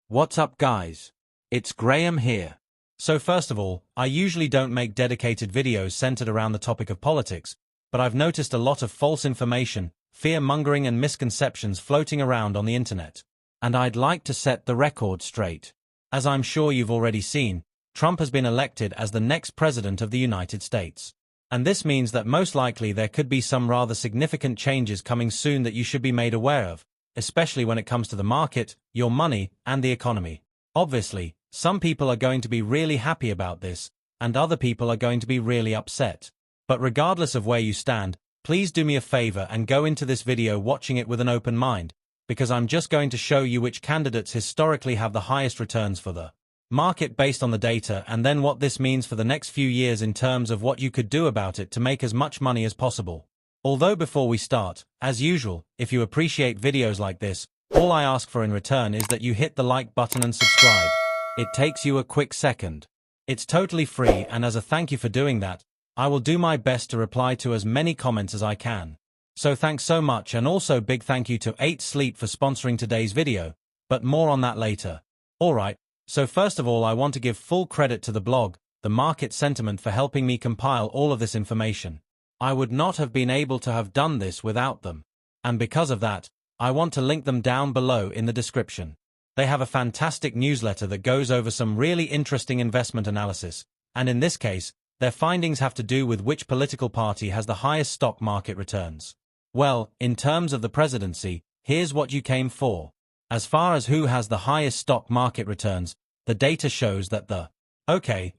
What's up, guys? It's Graham here. So first of all, I usually don't make dedicated videos centered around the topic of politics, but I've noticed a lot of false information, fear-mongering and misconceptions floating around on the internet. And I'd like to set the record straight. As I'm sure you've already seen, Trump has been elected as the next president of the United States. And this means that most likely there could be some rather significant changes coming soon that you should be made aware of, especially when it comes to the market, your money, and the economy. Obviously, some people are going to be really happy about this, and other people are going to be really upset. But regardless of where you stand, please do me a favor and go into this video watching it with an open mind, because I'm just going to show you which candidates historically have the highest returns for the market based on the data, and then what this means for the next few years in terms of what you could do about it to make as much money as possible. Although before we start, as usual, if you appreciate videos like this, all I ask for in return is that you hit the like button and subscribe. It takes you a quick second. It's totally free, and as a thank you for doing that, I will do my best to reply to as many comments as I can. So thanks so much, and also big thank you to 8 Sleep for sponsoring today's video, but more on that later. Alright, so first of all I want to give full credit to the blog, The Market Sentiment, for helping me compile all of this information. I would not have been able to have done this without them. And because of that, I want to link them down below in the description. They have a fantastic newsletter that goes over some really interesting investment analysis, and in this case, their findings have to do with which political party has the highest stock market returns. Well, in terms of the presidency, here's what you came for. As far as who has the highest stock market returns, the data shows that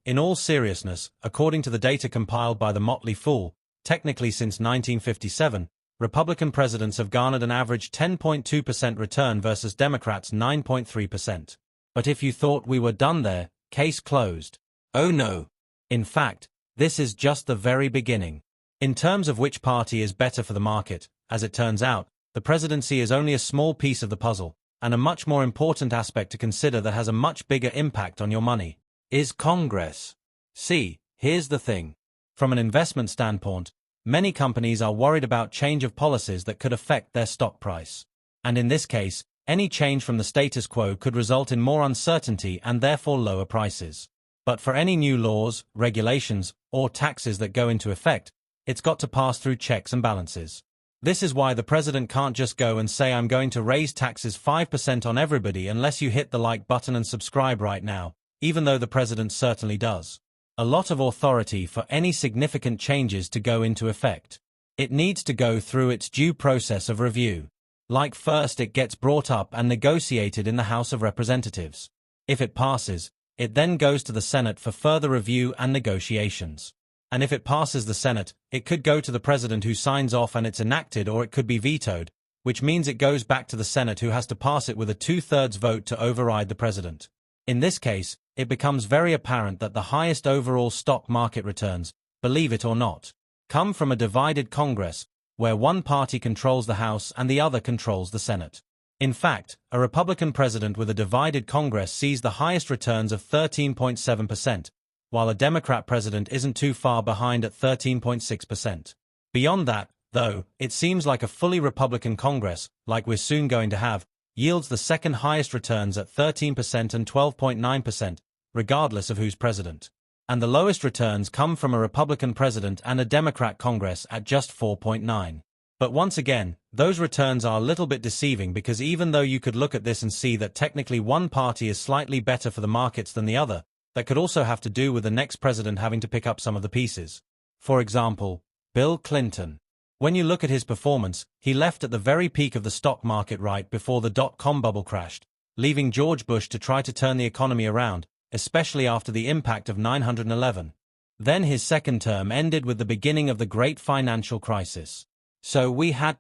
in all seriousness, according to the data compiled by the Motley Fool, technically since 1957, Republican presidents have garnered an average 10.2% return versus Democrats' 9.3%. But if you thought we were done there, case closed. Oh no. In fact, this is just the very beginning. In terms of which party is better for the market, as it turns out, the presidency is only a small piece of the puzzle, and a much more important aspect to consider that has a much bigger impact on your money is Congress. See, here's the thing. From an investment standpoint, many companies are worried about change of policies that could affect their stock price. And in this case, any change from the status quo could result in more uncertainty and therefore lower prices. But for any new laws, regulations, or taxes that go into effect, it's got to pass through checks and balances. This is why the president can't just go and say I'm going to raise taxes 5% on everybody unless you hit the like button and subscribe right now, even though the president certainly does. A lot of authority for any significant changes to go into effect. It needs to go through its due process of review. Like first it gets brought up and negotiated in the House of Representatives. If it passes, it then goes to the Senate for further review and negotiations. And if it passes the Senate, it could go to the president who signs off and it's enacted, or it could be vetoed, which means it goes back to the Senate who has to pass it with a 2/3 vote to override the president. In this case, it becomes very apparent that the highest overall stock market returns, believe it or not, come from a divided Congress, where one party controls the House and the other controls the Senate. In fact, a Republican president with a divided Congress sees the highest returns of 13.7%, while a Democrat president isn't too far behind at 13.6%. Beyond that, though, it seems like a fully Republican Congress, like we're soon going to have, yields the second highest returns at 13% and 12.9%, regardless of who's president. And the lowest returns come from a Republican president and a Democrat Congress at just 4.9%. But once again, those returns are a little bit deceiving, because even though you could look at this and see that technically one party is slightly better for the markets than the other, that could also have to do with the next president having to pick up some of the pieces. For example, Bill Clinton. When you look at his performance, he left at the very peak of the stock market right before the dot-com bubble crashed, leaving George Bush to try to turn the economy around, especially after the impact of 9/11. Then his second term ended with the beginning of the great financial crisis. So we had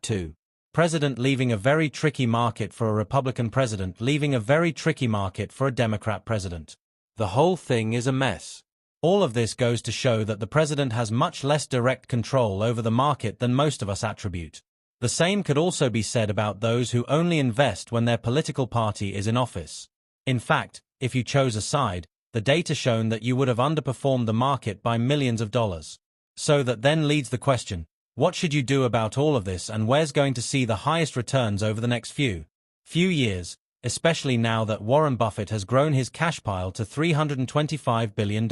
president leaving a very tricky market for a Republican president, leaving a very tricky market for a Democrat president. The whole thing is a mess. All of this goes to show that the president has much less direct control over the market than most of us attribute. The same could also be said about those who only invest when their political party is in office. In fact, if you chose a side, the data shown that you would have underperformed the market by millions of dollars. So that then leads the question, what should you do about all of this, and where's going to see the highest returns over the next few years? especially now that Warren Buffett has grown his cash pile to $325 billion.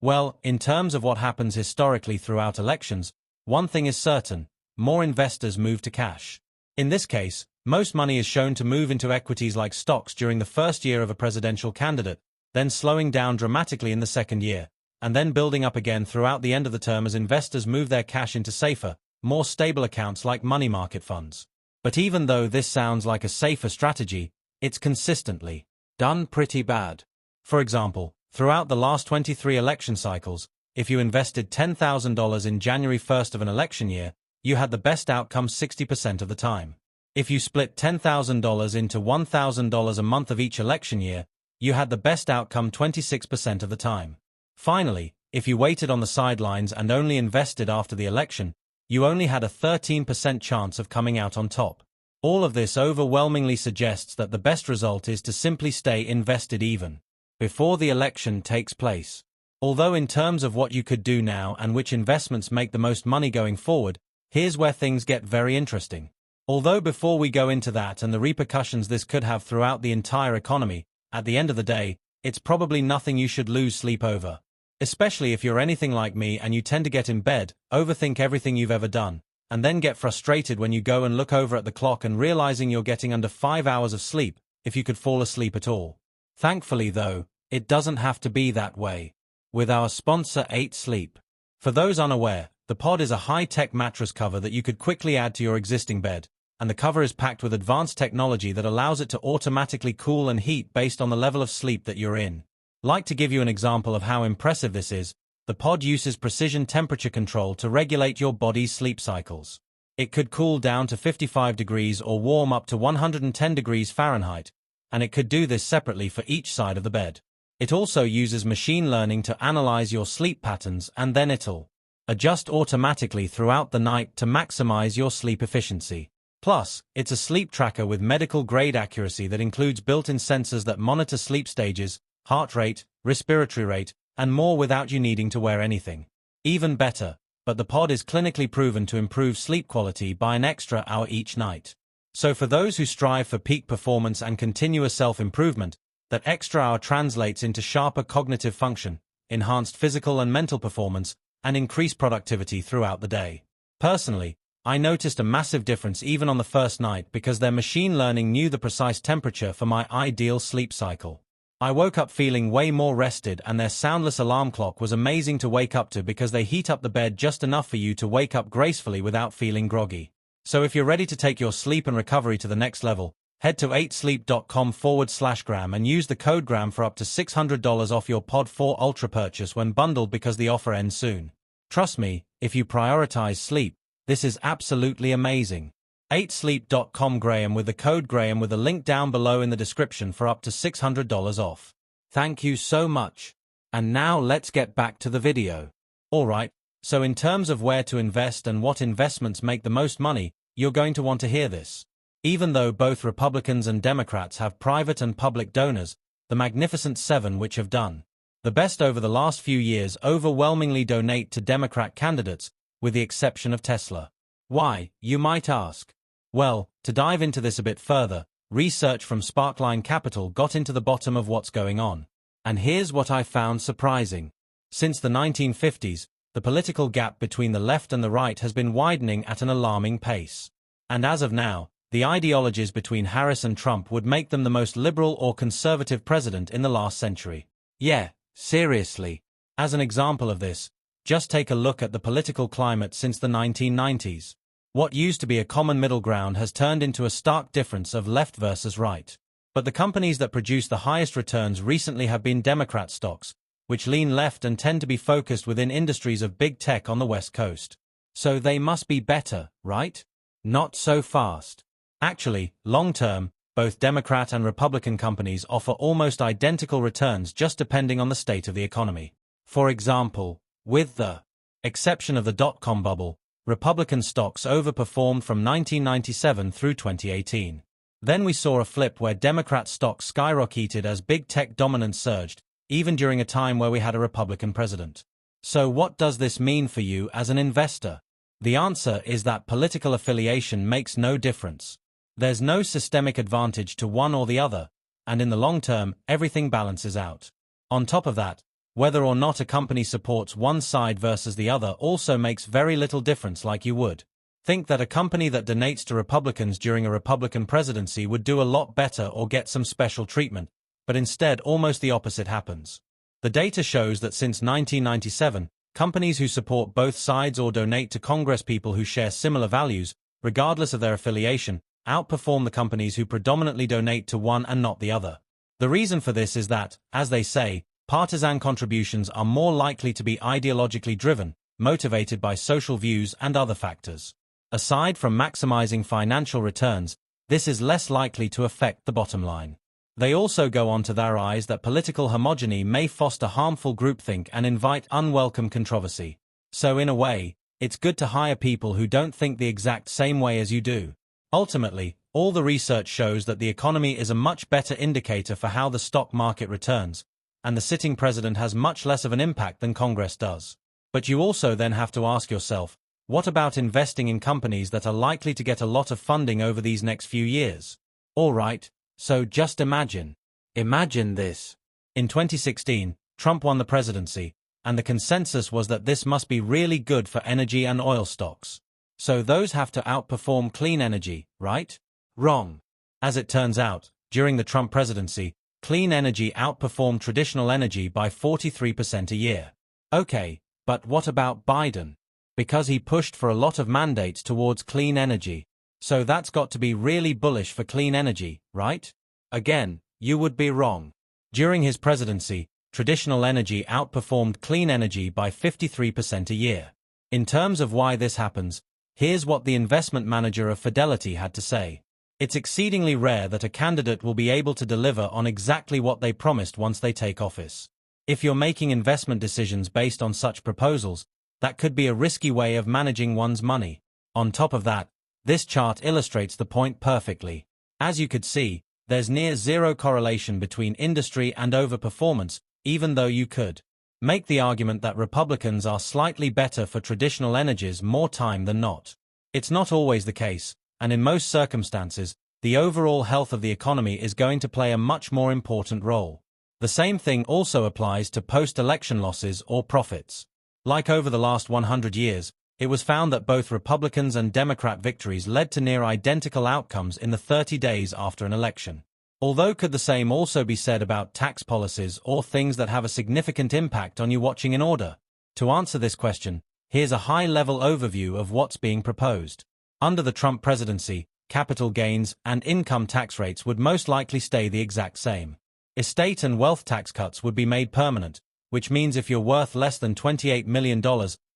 Well, in terms of what happens historically throughout elections, one thing is certain: more investors move to cash. In this case, most money is shown to move into equities like stocks during the first year of a presidential candidate, then slowing down dramatically in the second year, and then building up again throughout the end of the term as investors move their cash into safer, more stable accounts like money market funds. But even though this sounds like a safer strategy, it's consistently done pretty bad. For example, throughout the last 23 election cycles, if you invested $10,000 in January 1st of an election year, you had the best outcome 60% of the time. If you split $10,000 into $1,000 a month of each election year, you had the best outcome 26% of the time. Finally, if you waited on the sidelines and only invested after the election, you only had a 13% chance of coming out on top. All of this overwhelmingly suggests that the best result is to simply stay invested even before the election takes place. Although in terms of what you could do now and which investments make the most money going forward, here's where things get very interesting. Although before we go into that and the repercussions this could have throughout the entire economy, at the end of the day, it's probably nothing you should lose sleep over. Especially if you're anything like me and you tend to get in bed, overthink everything you've ever done, and then get frustrated when you go and look over at the clock and realizing you're getting under 5 hours of sleep, if you could fall asleep at all. Thankfully though, it doesn't have to be that way. With our sponsor 8 Sleep. For those unaware, the Pod is a high-tech mattress cover that you could quickly add to your existing bed, and the cover is packed with advanced technology that allows it to automatically cool and heat based on the level of sleep that you're in. Like to give you an example of how impressive this is, the Pod uses precision temperature control to regulate your body's sleep cycles. It could cool down to 55 degrees or warm up to 110 degrees Fahrenheit, and it could do this separately for each side of the bed. It also uses machine learning to analyze your sleep patterns, and then it'll adjust automatically throughout the night to maximize your sleep efficiency. Plus, it's a sleep tracker with medical-grade accuracy that includes built-in sensors that monitor sleep stages, heart rate, respiratory rate, and more without you needing to wear anything. Even better, but the Pod is clinically proven to improve sleep quality by an extra hour each night. So for those who strive for peak performance and continuous self-improvement, that extra hour translates into sharper cognitive function, enhanced physical and mental performance, and increased productivity throughout the day. Personally, I noticed a massive difference even on the first night because their machine learning knew the precise temperature for my ideal sleep cycle. I woke up feeling way more rested, and their soundless alarm clock was amazing to wake up to because they heat up the bed just enough for you to wake up gracefully without feeling groggy. So if you're ready to take your sleep and recovery to the next level, head to 8sleep.com/gram and use the code GRAM for up to $600 off your Pod 4 Ultra purchase when bundled because the offer ends soon. Trust me, if you prioritize sleep, this is absolutely amazing. 8sleep.com Graham with the code Graham with a link down below in the description for up to $600 off. Thank you so much. And now let's get back to the video. Alright, so in terms of where to invest and what investments make the most money, you're going to want to hear this. Even though both Republicans and Democrats have private and public donors, the Magnificent Seven, which have done the best over the last few years, overwhelmingly donate to Democrat candidates, with the exception of Tesla. Why, you might ask? Well, to dive into this a bit further, research from Sparkline Capital got into the bottom of what's going on. And here's what I found surprising. Since the 1950s, the political gap between the left and the right has been widening at an alarming pace. And as of now, the ideologies between Harris and Trump would make them the most liberal or conservative president in the last century. Yeah, seriously. As an example of this, just take a look at the political climate since the 1990s. What used to be a common middle ground has turned into a stark difference of left versus right. But the companies that produce the highest returns recently have been Democrat stocks, which lean left and tend to be focused within industries of big tech on the West Coast. So they must be better, right? Not so fast. Actually, long-term, both Democrat and Republican companies offer almost identical returns just depending on the state of the economy. For example, with the exception of the dot-com bubble, Republican stocks overperformed from 1997 through 2018. Then we saw a flip where Democrat stocks skyrocketed as big tech dominance surged, even during a time where we had a Republican president. So what does this mean for you as an investor? The answer is that political affiliation makes no difference. There's no systemic advantage to one or the other, and in the long term, everything balances out. On top of that, whether or not a company supports one side versus the other also makes very little difference, like you would think that a company that donates to Republicans during a Republican presidency would do a lot better or get some special treatment, but instead almost the opposite happens. The data shows that since 1997, companies who support both sides or donate to Congresspeople who share similar values, regardless of their affiliation, outperform the companies who predominantly donate to one and not the other. The reason for this is that, as they say, partisan contributions are more likely to be ideologically driven, motivated by social views and other factors. Aside from maximizing financial returns, this is less likely to affect the bottom line. They also go on to theorize that political homogeny may foster harmful groupthink and invite unwelcome controversy. So in a way, it's good to hire people who don't think the exact same way as you do. Ultimately, all the research shows that the economy is a much better indicator for how the stock market returns, and the sitting president has much less of an impact than Congress does. But you also then have to ask yourself, what about investing in companies that are likely to get a lot of funding over these next few years? Alright, so just imagine this. In 2016, Trump won the presidency, and the consensus was that this must be really good for energy and oil stocks. So those have to outperform clean energy, right? Wrong. As it turns out, during the Trump presidency, clean energy outperformed traditional energy by 43% a year. Okay, but what about Biden? Because he pushed for a lot of mandates towards clean energy. So that's got to be really bullish for clean energy, right? Again, you would be wrong. During his presidency, traditional energy outperformed clean energy by 53% a year. In terms of why this happens, here's what the investment manager of Fidelity had to say. It's exceedingly rare that a candidate will be able to deliver on exactly what they promised once they take office. If you're making investment decisions based on such proposals, that could be a risky way of managing one's money. On top of that, this chart illustrates the point perfectly. As you could see, there's near zero correlation between industry and overperformance, even though you could make the argument that Republicans are slightly better for traditional energies more time than not. It's not always the case, and in most circumstances, the overall health of the economy is going to play a much more important role. The same thing also applies to post-election losses or profits. Like over the last 100 years, it was found that both Republicans and Democrat victories led to near identical outcomes in the 30 days after an election. Although could the same also be said about tax policies or things that have a significant impact on you watching in order? To answer this question, here's a high-level overview of what's being proposed. Under the Trump presidency, capital gains and income tax rates would most likely stay the exact same. Estate and wealth tax cuts would be made permanent, which means if you're worth less than $28 million,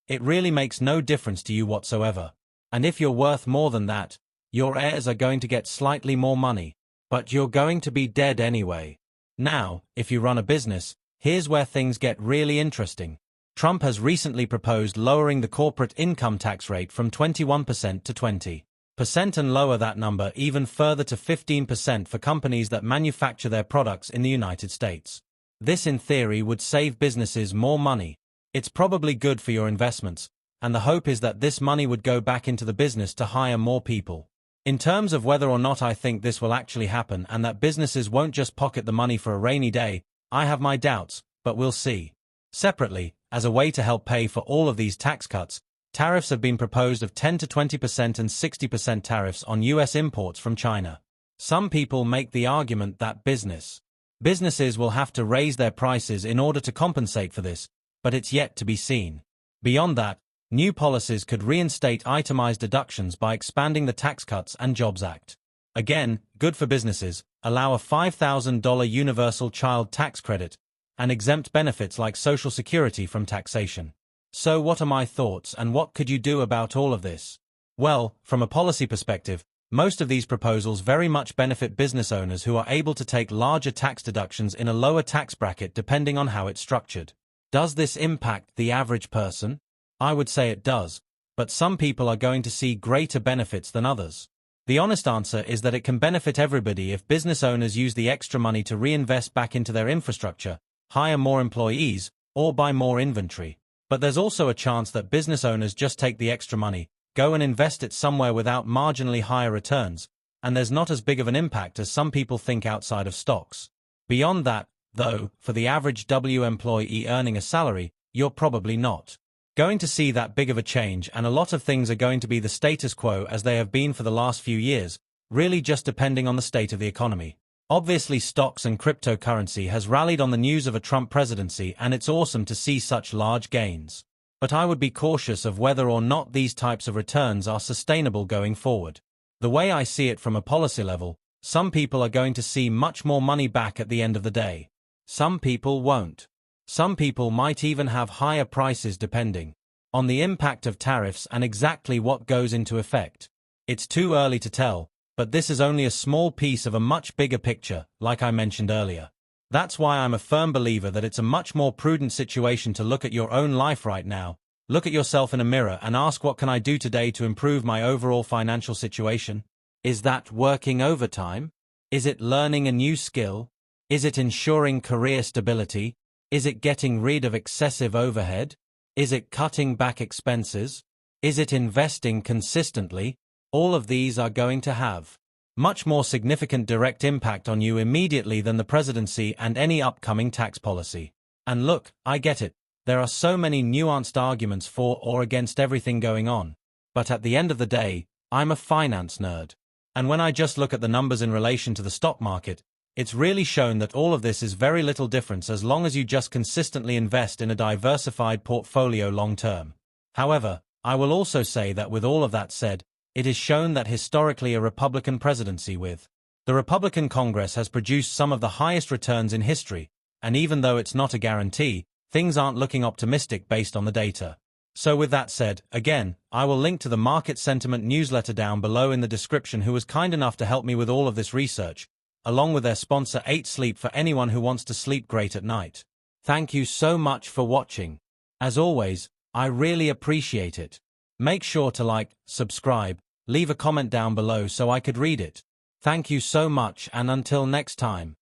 it really makes no difference to you whatsoever. And if you're worth more than that, your heirs are going to get slightly more money, but you're going to be dead anyway. Now, if you run a business, here's where things get really interesting. Trump has recently proposed lowering the corporate income tax rate from 21% to 20% and lower that number even further to 15% for companies that manufacture their products in the United States. This in theory would save businesses more money. It's probably good for your investments, and the hope is that this money would go back into the business to hire more people. In terms of whether or not I think this will actually happen and that businesses won't just pocket the money for a rainy day, I have my doubts, but we'll see. Separately, as a way to help pay for all of these tax cuts, tariffs have been proposed of 10 to 20% and 60% tariffs on U.S. imports from China. Some people make the argument that businesses will have to raise their prices in order to compensate for this, but it's yet to be seen. Beyond that, new policies could reinstate itemized deductions by expanding the Tax Cuts and Jobs Act. Again, good for businesses, allow a $5,000 universal child tax credit, and exempt benefits like Social Security from taxation. So what are my thoughts and what could you do about all of this? Well, from a policy perspective, most of these proposals very much benefit business owners who are able to take larger tax deductions in a lower tax bracket depending on how it's structured. Does this impact the average person? I would say it does, but some people are going to see greater benefits than others. The honest answer is that it can benefit everybody if business owners use the extra money to reinvest back into their infrastructure, hire more employees, or buy more inventory. But there's also a chance that business owners just take the extra money, go and invest it somewhere without marginally higher returns, and there's not as big of an impact as some people think outside of stocks. Beyond that, though, for the average W employee earning a salary, you're probably not going to see that big of a change, and a lot of things are going to be the status quo as they have been for the last few years, really just depending on the state of the economy. Obviously, stocks and cryptocurrency has rallied on the news of a Trump presidency, and it's awesome to see such large gains. But I would be cautious of whether or not these types of returns are sustainable going forward. The way I see it from a policy level, some people are going to see much more money back at the end of the day. Some people won't. Some people might even have higher prices depending on the impact of tariffs and exactly what goes into effect. It's too early to tell, but this is only a small piece of a much bigger picture, like I mentioned earlier. That's why I'm a firm believer that it's a much more prudent situation to look at your own life right now, look at yourself in a mirror and ask, what can I do today to improve my overall financial situation? Is that working overtime? Is it learning a new skill? Is it ensuring career stability? Is it getting rid of excessive overhead? Is it cutting back expenses? Is it investing consistently? All of these are going to have much more significant direct impact on you immediately than the presidency and any upcoming tax policy. And look, I get it. There are so many nuanced arguments for or against everything going on. But at the end of the day, I'm a finance nerd. And when I just look at the numbers in relation to the stock market, it's really shown that all of this is very little difference as long as you just consistently invest in a diversified portfolio long term. However, I will also say that with all of that said, it is shown that historically a Republican presidency with the Republican Congress has produced some of the highest returns in history, and even though it's not a guarantee, things aren't looking optimistic based on the data. So with that said, again, I will link to the Market Sentiment newsletter down below in the description, who was kind enough to help me with all of this research, along with their sponsor 8 Sleep for anyone who wants to sleep great at night. Thank you so much for watching. As always, I really appreciate it. Make sure to like, subscribe, leave a comment down below so I could read it. Thank you so much, and until next time.